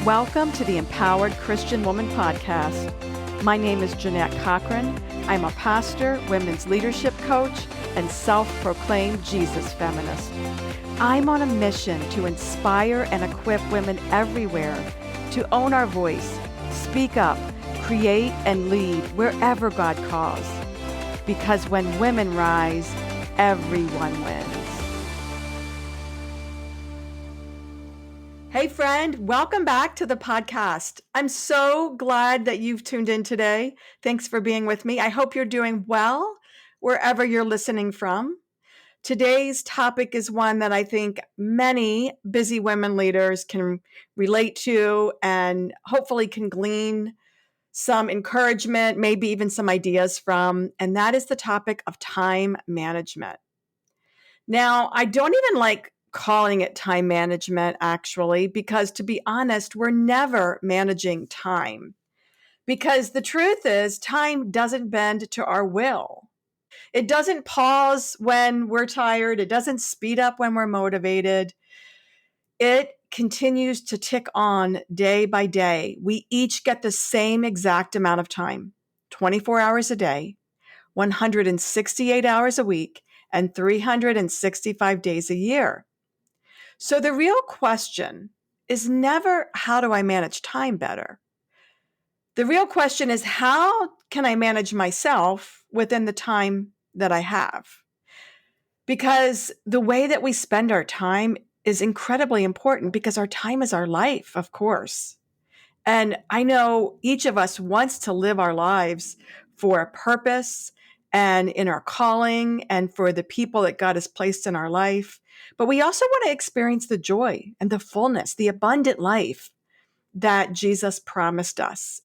Welcome to the Empowered Christian Woman Podcast. My name is Jeannette. I'm a pastor, women's leadership coach, and self-proclaimed Jesus feminist. I'm on a mission to inspire and equip women everywhere to own our voice, speak up, create, and lead wherever God calls. Because when women rise, everyone wins. Hey friend, welcome back to the podcast. I'm so glad that you've tuned in today. Thanks for being with me. I hope you're doing well wherever you're listening from. Today's topic is one that I think many busy women leaders can relate to and hopefully can glean some encouragement, maybe even some ideas from, and that is the topic of time management. Now, I don't even like calling it time management, actually, because to be honest, we're never managing time. Because the truth is, time doesn't bend to our will. It doesn't pause when we're tired. It doesn't speed up when we're motivated. It continues to tick on day by day. We each get the same exact amount of time, 24 hours a day, 168 hours a week, and 365 days a year. So the real question is never, how do I manage time better? The real question is, how can I manage myself within the time that I have? Because the way that we spend our time is incredibly important, because our time is our life, of course. And I know each of us wants to live our lives for a purpose and in our calling and for the people that God has placed in our life. But we also want to experience the joy and the fullness, the abundant life that Jesus promised us.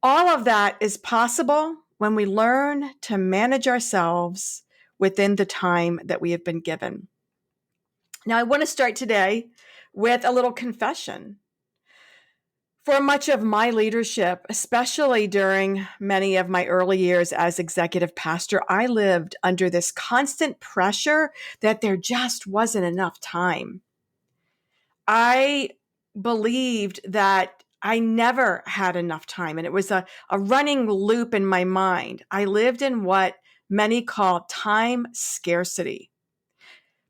All of that is possible when we learn to manage ourselves within the time that we have been given. Now, I want to start today with a little confession. For much of my leadership, especially during many of my early years as executive pastor, I lived under this constant pressure that there just wasn't enough time. I believed that I never had enough time, and it was a running loop in my mind. I lived in what many call time scarcity,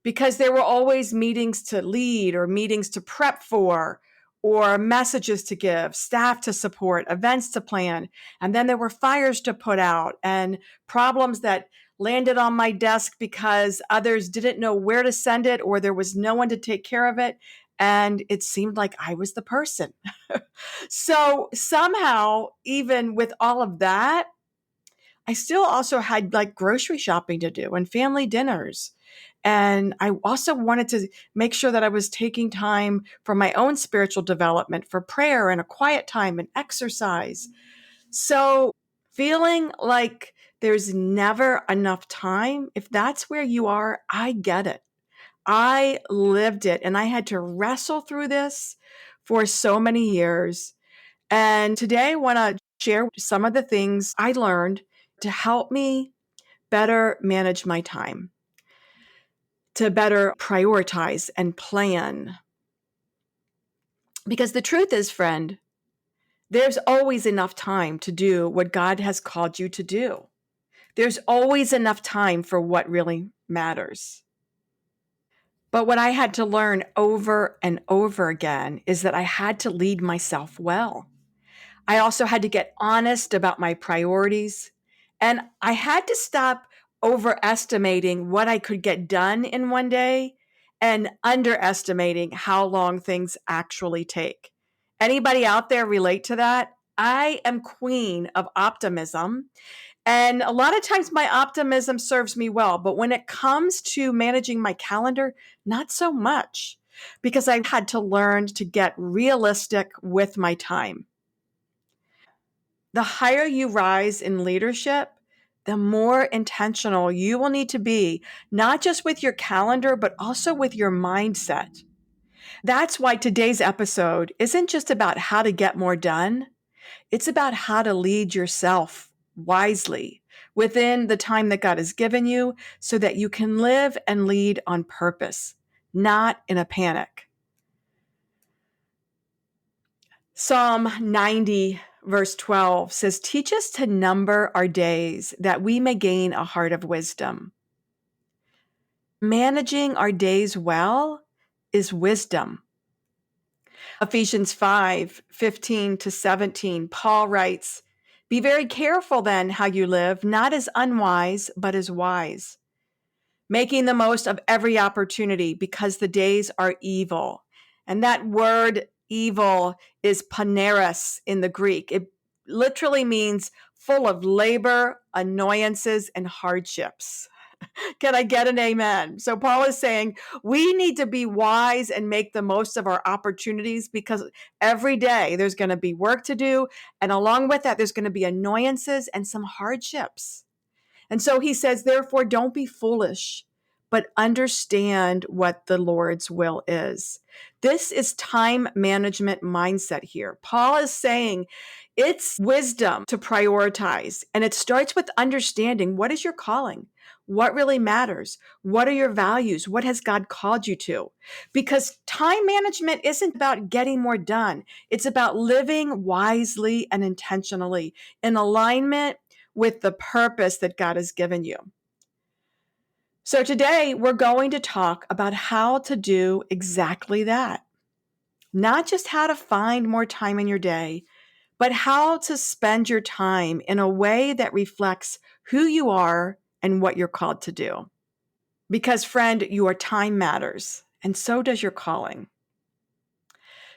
because there were always meetings to lead or meetings to prep for or messages to give, staff to support, events to plan. And then there were fires to put out and problems that landed on my desk because others didn't know where to send it or there was no one to take care of it. And it seemed like I was the person. So somehow, even with all of that, I still also had like grocery shopping to do and family dinners. And I also wanted to make sure that I was taking time for my own spiritual development, for prayer and a quiet time and exercise. So feeling like there's never enough time, if that's where you are, I get it. I lived it and I had to wrestle through this for so many years. And today I want to share some of the things I learned to help me better manage my time, to better prioritize and plan. Because the truth is, friend, there's always enough time to do what God has called you to do. There's always enough time for what really matters. But what I had to learn over and over again is that I had to lead myself well. I also had to get honest about my priorities, and I had to stop overestimating what I could get done in one day and underestimating how long things actually take. Anybody out there relate to that? I am queen of optimism, and a lot of times my optimism serves me well, but when it comes to managing my calendar, not so much, because I had to learn to get realistic with my time. The higher you rise in leadership, the more intentional you will need to be, not just with your calendar, but also with your mindset. That's why today's episode isn't just about how to get more done. It's about how to lead yourself wisely within the time that God has given you so that you can live and lead on purpose, not in a panic. Psalm 90, verse 12 says, "Teach us to number our days that we may gain a heart of wisdom." Managing our days well is wisdom. Ephesians 5:15-17, Paul writes, "Be very careful then how you live, not as unwise, but as wise, making the most of every opportunity because the days are evil." And that word evil is paneros in the Greek. It literally means full of labor, annoyances, and hardships. Can I get an amen? So Paul is saying we need to be wise and make the most of our opportunities because every day there's going to be work to do. And along with that, there's going to be annoyances and some hardships. And so he says, therefore, don't be foolish, but understand what the Lord's will is. This is time management mindset here. Paul is saying it's wisdom to prioritize, and it starts with understanding what is your calling? What really matters? What are your values? What has God called you to? Because time management isn't about getting more done. It's about living wisely and intentionally in alignment with the purpose that God has given you. So today we're going to talk about how to do exactly that. Not just how to find more time in your day, but how to spend your time in a way that reflects who you are and what you're called to do. Because, friend, your time matters, and so does your calling.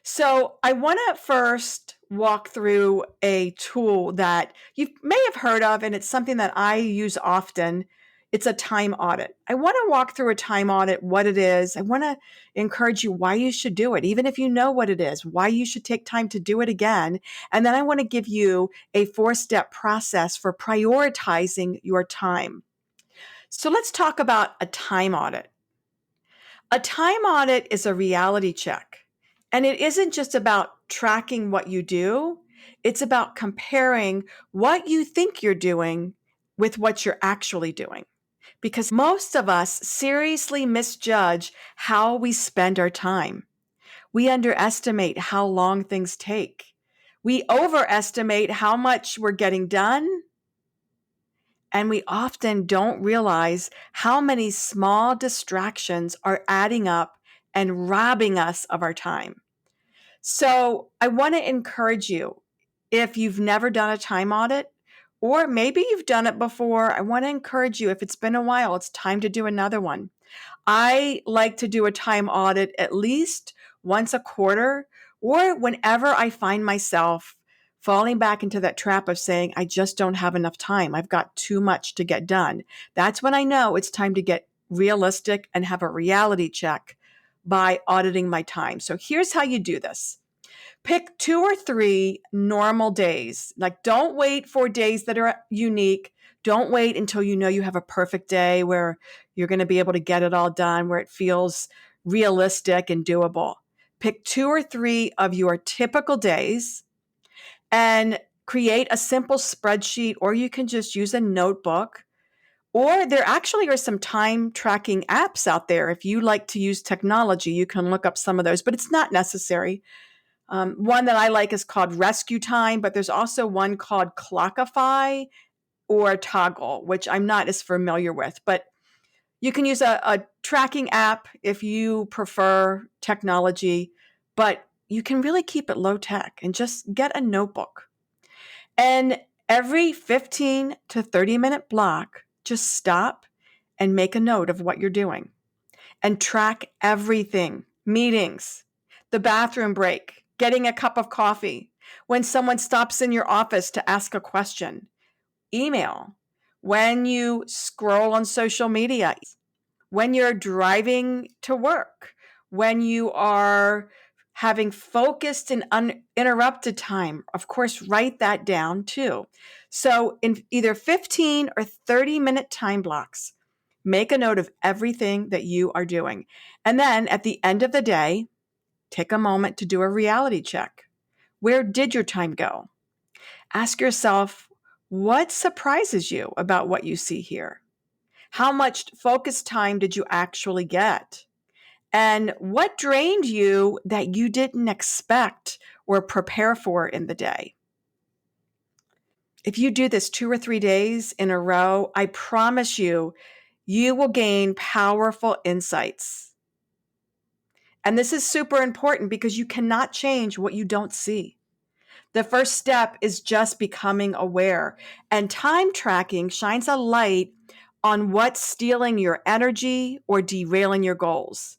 So I want to first walk through a tool that you may have heard of, and it's something that I use often. It's a time audit. I want to walk through a time audit, what it is. I want to encourage you why you should do it, even if you know what it is, why you should take time to do it again. And then I want to give you a 4-step process for prioritizing your time. So let's talk about a time audit. A time audit is a reality check. And it isn't just about tracking what you do, it's about comparing what you think you're doing with what you're actually doing. Because most of us seriously misjudge how we spend our time. We underestimate how long things take. We overestimate how much we're getting done. And we often don't realize how many small distractions are adding up and robbing us of our time. So I want to encourage you, if you've never done a time audit, or maybe you've done it before, I want to encourage you, if it's been a while, it's time to do another one. I like to do a time audit at least once a quarter, or whenever I find myself falling back into that trap of saying, I just don't have enough time. I've got too much to get done. That's when I know it's time to get realistic and have a reality check by auditing my time. So here's how you do this. Pick 2 or 3 normal days. Like, don't wait for days that are unique. Don't wait until you know you have a perfect day where you're going to be able to get it all done, where it feels realistic and doable. Pick 2 or 3 of your typical days and create a simple spreadsheet, or you can just use a notebook. Or there actually are some time tracking apps out there. If you like to use technology, you can look up some of those, but it's not necessary. One that I like is called Rescue Time, but there's also one called Clockify or Toggle, which I'm not as familiar with. But you can use a tracking app if you prefer technology, but you can really keep it low tech and just get a notebook. And every 15 to 30-minute block, just stop and make a note of what you're doing and track everything: meetings, the bathroom break, getting a cup of coffee, when someone stops in your office to ask a question, email, when you scroll on social media, when you're driving to work, when you are having focused and uninterrupted time. Of course, write that down too. So in either 15 or 30-minute time blocks, make a note of everything that you are doing. And then at the end of the day, take a moment to do a reality check. Where did your time go? Ask yourself, what surprises you about what you see here? How much focus time did you actually get? And what drained you that you didn't expect or prepare for in the day? If you do this 2 or 3 days in a row, I promise you, you will gain powerful insights. And this is super important because you cannot change what you don't see. The first step is just becoming aware. And time tracking shines a light on what's stealing your energy or derailing your goals.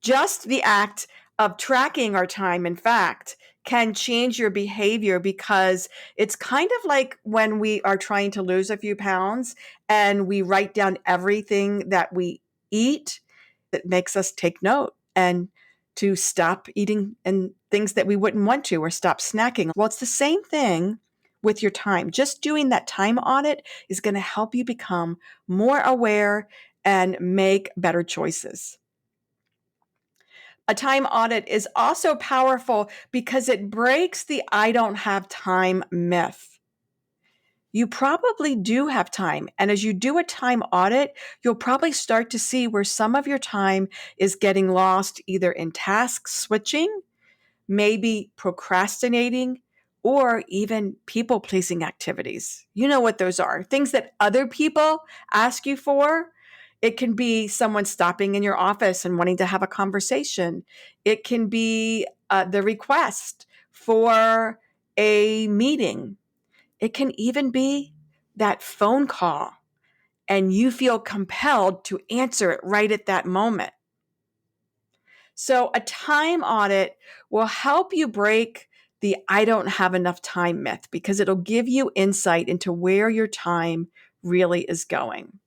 Just the act of tracking our time, in fact, can change your behavior because it's kind of like when we are trying to lose a few pounds and we write down everything that we eat. It makes us take note and to stop eating and things that we wouldn't want to or stop snacking. Well, it's the same thing with your time. Just doing that time audit is going to help you become more aware and make better choices. A time audit is also powerful because it breaks the I don't have time myth. You probably do have time. And as you do a time audit, you'll probably start to see where some of your time is getting lost either in task switching, maybe procrastinating, or even people pleasing activities. You know what those are, things that other people ask you for. It can be someone stopping in your office and wanting to have a conversation. It can be the request for a meeting. It can even be that phone call and you feel compelled to answer it right at that moment. So a time audit will help you break the I don't have enough time myth because it'll give you insight into where your time really is going.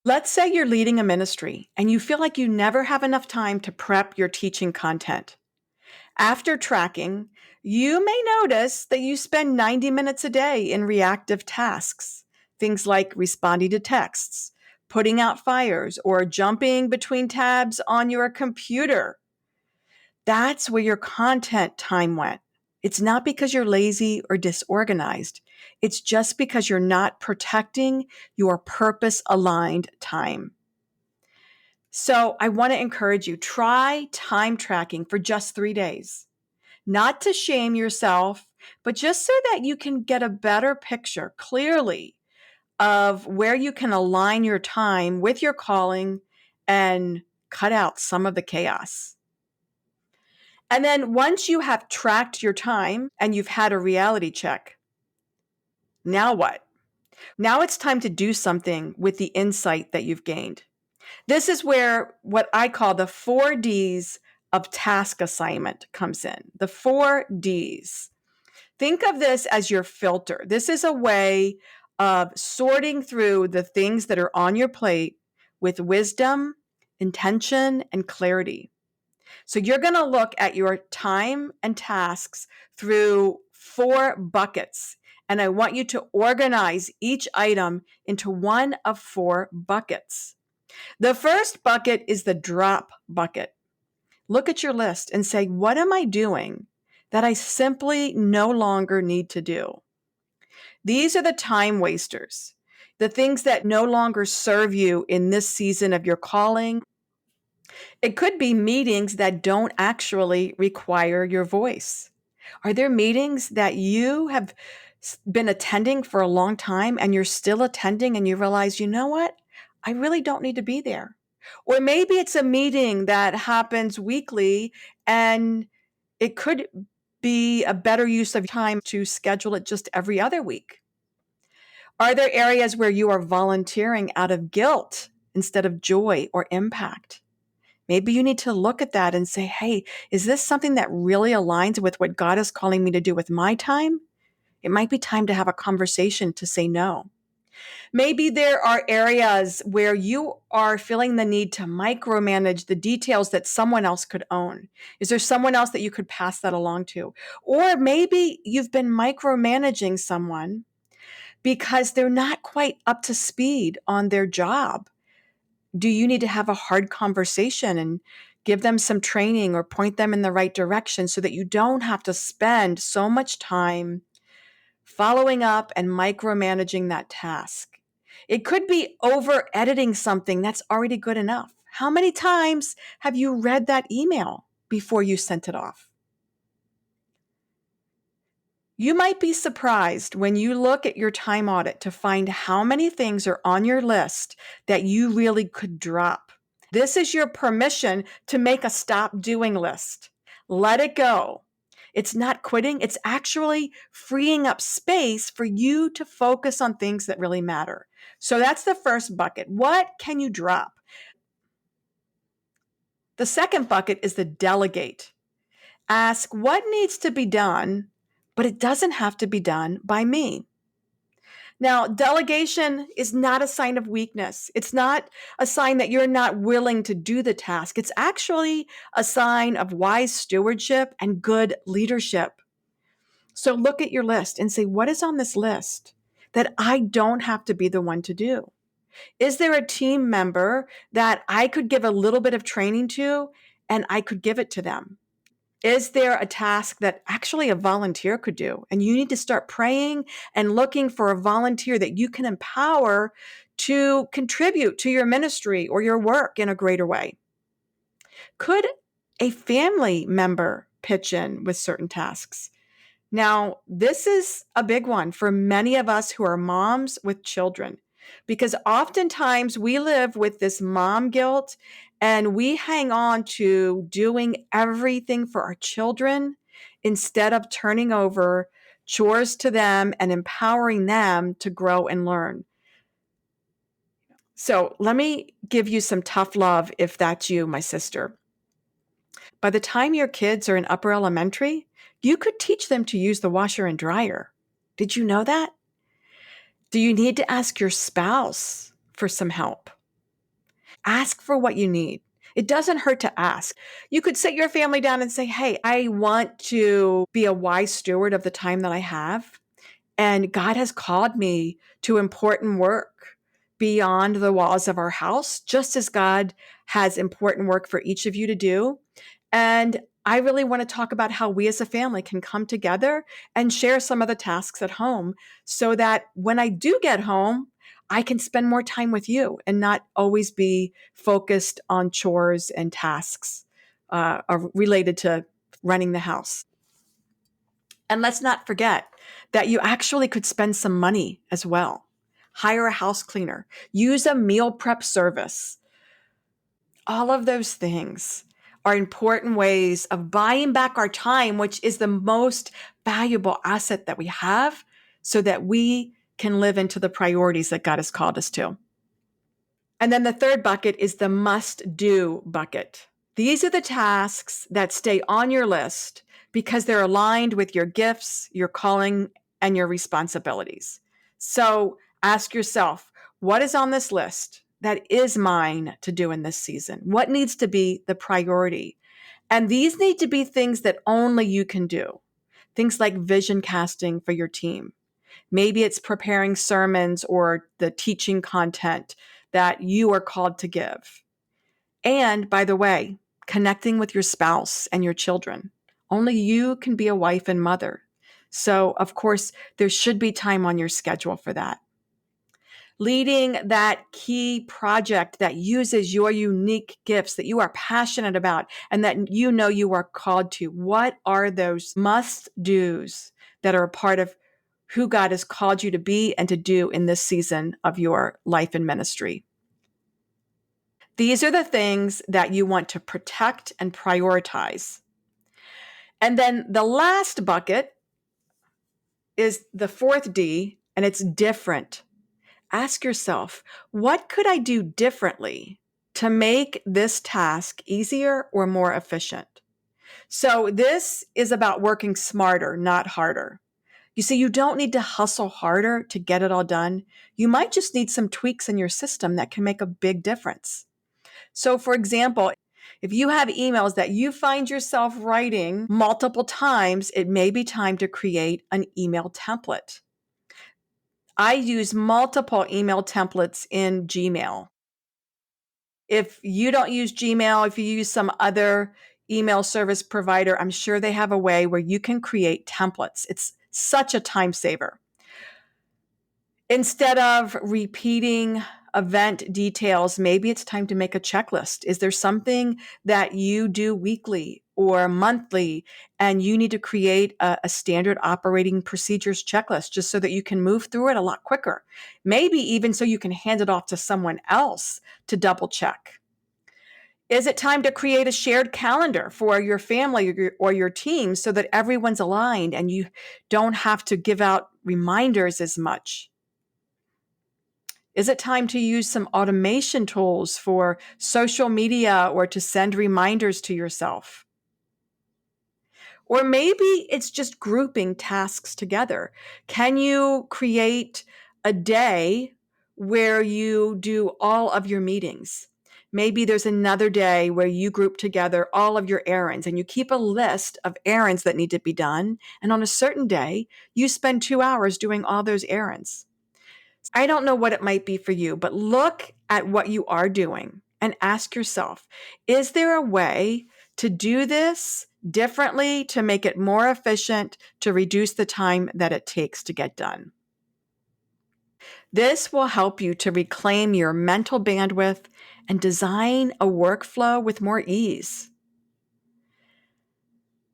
Let's say you're leading a ministry and you feel like you never have enough time to prep your teaching content. After tracking, you may notice that you spend 90 minutes a day in reactive tasks, things like responding to texts, putting out fires, or jumping between tabs on your computer. That's where your content time went. It's not because you're lazy or disorganized. It's just because you're not protecting your purpose aligned time. So I want to encourage you, try time tracking for just 3 days, not to shame yourself, but just so that you can get a better picture clearly of where you can align your time with your calling and cut out some of the chaos. And then once you have tracked your time and you've had a reality check, now what? Now it's time to do something with the insight that you've gained. This is where what I call the 4 Ds of task assignment comes in. The 4 Ds. Think of this as your filter. This is a way of sorting through the things that are on your plate with wisdom, intention, and clarity. So you're going to look at your time and tasks through 4 buckets. And I want you to organize each item into one of 4 buckets. The first bucket is the drop bucket. Look at your list and say, what am I doing that I simply no longer need to do? These are the time wasters, the things that no longer serve you in this season of your calling. It could be meetings that don't actually require your voice. Are there meetings that you have been attending for a long time and you're still attending and you realize, you know what? I really don't need to be there. Or maybe it's a meeting that happens weekly and it could be a better use of time to schedule it just every other week. Are there areas where you are volunteering out of guilt instead of joy or impact? Maybe you need to look at that and say, hey, is this something that really aligns with what God is calling me to do with my time? It might be time to have a conversation to say no. Maybe there are areas where you are feeling the need to micromanage the details that someone else could own. Is there someone else that you could pass that along to? Or maybe you've been micromanaging someone because they're not quite up to speed on their job. Do you need to have a hard conversation and give them some training or point them in the right direction so that you don't have to spend so much time following up and micromanaging that task? It could be over editing something that's already good enough. How many times have you read that email before you sent it off? You might be surprised when you look at your time audit to find how many things are on your list that you really could drop. This is your permission to make a stop doing list. Let it go. It's not quitting, it's actually freeing up space for you to focus on things that really matter. So that's the first bucket. What can you drop? The second bucket is the delegate. Ask what needs to be done, but it doesn't have to be done by me. Now, delegation is not a sign of weakness. It's not a sign that you're not willing to do the task. It's actually a sign of wise stewardship and good leadership. So look at your list and say, what is on this list that I don't have to be the one to do? Is there a team member that I could give a little bit of training to and I could give it to them? Is there a task that actually a volunteer could do? And you need to start praying and looking for a volunteer that you can empower to contribute to your ministry or your work in a greater way. Could a family member pitch in with certain tasks? Now, this is a big one for many of us who are moms with children, because oftentimes we live with this mom guilt and we hang on to doing everything for our children instead of turning over chores to them and empowering them to grow and learn. So let me give you some tough love if that's you, my sister. By the time your kids are in upper elementary, you could teach them to use the washer and dryer. Did you know that? Do you need to ask your spouse for some help? Ask for what you need. It doesn't hurt to ask. You could sit your family down and say, hey, I want to be a wise steward of the time that I have. And God has called me to important work beyond the walls of our house, just as God has important work for each of you to do. And I really want to talk about how we as a family can come together and share some of the tasks at home so that when I do get home, I can spend more time with you and not always be focused on chores and tasks related to running the house. And let's not forget that you actually could spend some money as well. Hire a house cleaner, use a meal prep service. All of those things are important ways of buying back our time, which is the most valuable asset that we have, so that we can live into the priorities that God has called us to. And then the third bucket is the must do bucket. These are the tasks that stay on your list because they're aligned with your gifts, your calling, and your responsibilities. So ask yourself, what is on this list that is mine to do in this season? What needs to be the priority? And these need to be things that only you can do. Things like vision casting for your team. Maybe it's preparing sermons or the teaching content that you are called to give. And by the way, connecting with your spouse and your children. Only you can be a wife and mother. So, of course, there should be time on your schedule for that. Leading that key project that uses your unique gifts that you are passionate about and that you know you are called to. What are those must-dos that are a part of who God has called you to be and to do in this season of your life and ministry? These are the things that you want to protect and prioritize. And then the last bucket is the fourth D, and it's different. Ask yourself, what could I do differently to make this task easier or more efficient? So this is about working smarter, not harder. You see, you don't need to hustle harder to get it all done. You might just need some tweaks in your system that can make a big difference. So for example, if you have emails that you find yourself writing multiple times, it may be time to create an email template. I use multiple email templates in Gmail. If you don't use Gmail, if you use some other email service provider, I'm sure they have a way where you can create templates. It's such a time saver. Instead of repeating event details, maybe it's time to make a checklist. Is there something that you do weekly or monthly and you need to create a standard operating procedures checklist just so that you can move through it a lot quicker? Maybe even so you can hand it off to someone else to double check. Is it time to create a shared calendar for your family or your team so that everyone's aligned and you don't have to give out reminders as much? Is it time to use some automation tools for social media or to send reminders to yourself? Or maybe it's just grouping tasks together. Can you create a day where you do all of your meetings? Maybe there's another day where you group together all of your errands and you keep a list of errands that need to be done. And on a certain day, you spend 2 hours doing all those errands. I don't know what it might be for you, but look at what you are doing and ask yourself, is there a way to do this differently, to make it more efficient, to reduce the time that it takes to get done? This will help you to reclaim your mental bandwidth and design a workflow with more ease.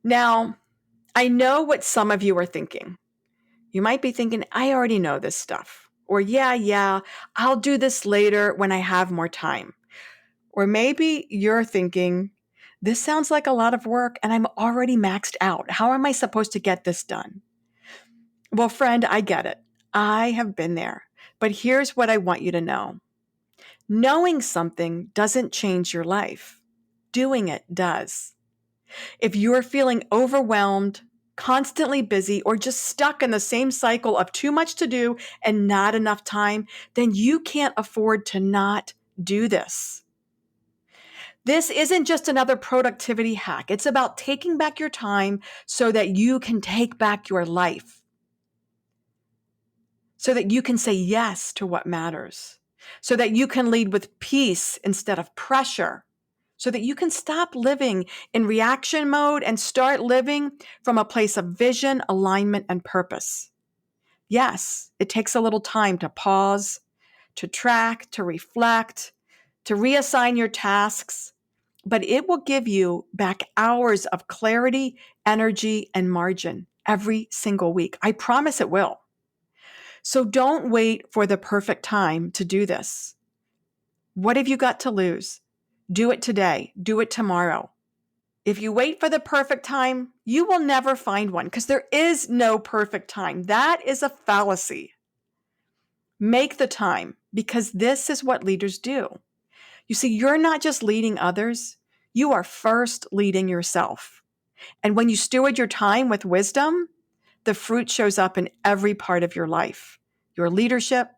Now, I know what some of you are thinking. You might be thinking, I already know this stuff. Or yeah, I'll do this later when I have more time. Or maybe you're thinking, this sounds like a lot of work and I'm already maxed out. How am I supposed to get this done? Well, friend, I get it. I have been there. But here's what I want you to know. Knowing something doesn't change your life. Doing it does. If you're feeling overwhelmed, constantly busy, or just stuck in the same cycle of too much to do and not enough time, then you can't afford to not do this. This isn't just another productivity hack. It's about taking back your time so that you can take back your life, so that you can say yes to what matters, so that you can lead with peace instead of pressure, so that you can stop living in reaction mode and start living from a place of vision, alignment, and purpose. Yes, it takes a little time to pause, to track, to reflect, to reassign your tasks, but it will give you back hours of clarity, energy, and margin every single week. I promise it will. So don't wait for the perfect time to do this. What have you got to lose? Do it today. Do it tomorrow. If you wait for the perfect time, you will never find one because there is no perfect time. That is a fallacy. Make the time because this is what leaders do. You see, you're not just leading others. You are first leading yourself. And when you steward your time with wisdom, the fruit shows up in every part of your life. Your leadership,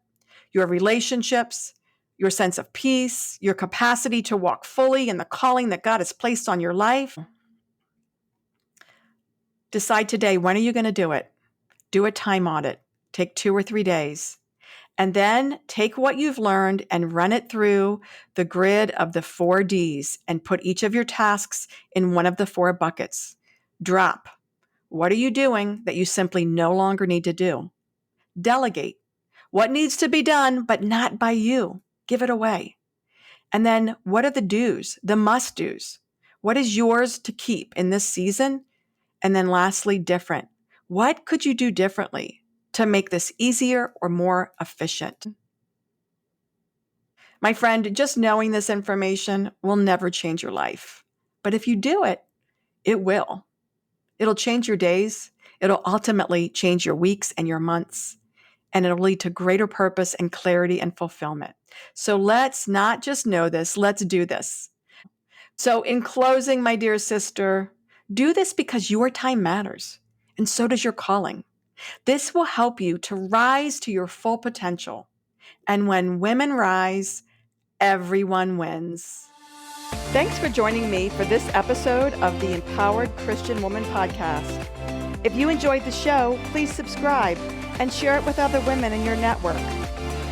your relationships, your sense of peace, your capacity to walk fully in the calling that God has placed on your life. Decide today, when are you going to do it? Do a time audit. Take 2 or 3 days. And then take what you've learned and run it through the grid of the 4 Ds and put each of your tasks in one of the 4 buckets. Drop. What are you doing that you simply no longer need to do? Delegate. What needs to be done, but not by you? Give it away. And then what are the do's, the must-dos? What is yours to keep in this season? And then lastly, different. What could you do differently to make this easier or more efficient? My friend, just knowing this information will never change your life. But if you do it, it will. It'll change your days. It'll ultimately change your weeks and your months. And it'll lead to greater purpose and clarity and fulfillment. So let's not just know this, let's do this. So in closing, my dear sister, do this because your time matters, and so does your calling. This will help you to rise to your full potential. And when women rise, everyone wins. Thanks for joining me for this episode of the Empowered Christian Woman Podcast. If you enjoyed the show, please subscribe and share it with other women in your network.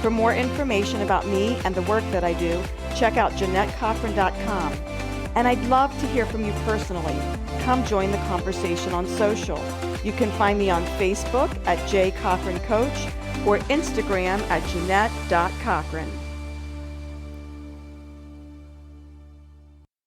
For more information about me and the work that I do, check out JeannetteCochran.com. And I'd love to hear from you personally. Come join the conversation on social. You can find me on Facebook at J. Cochran Coach or Instagram at Jeannette.Cochran.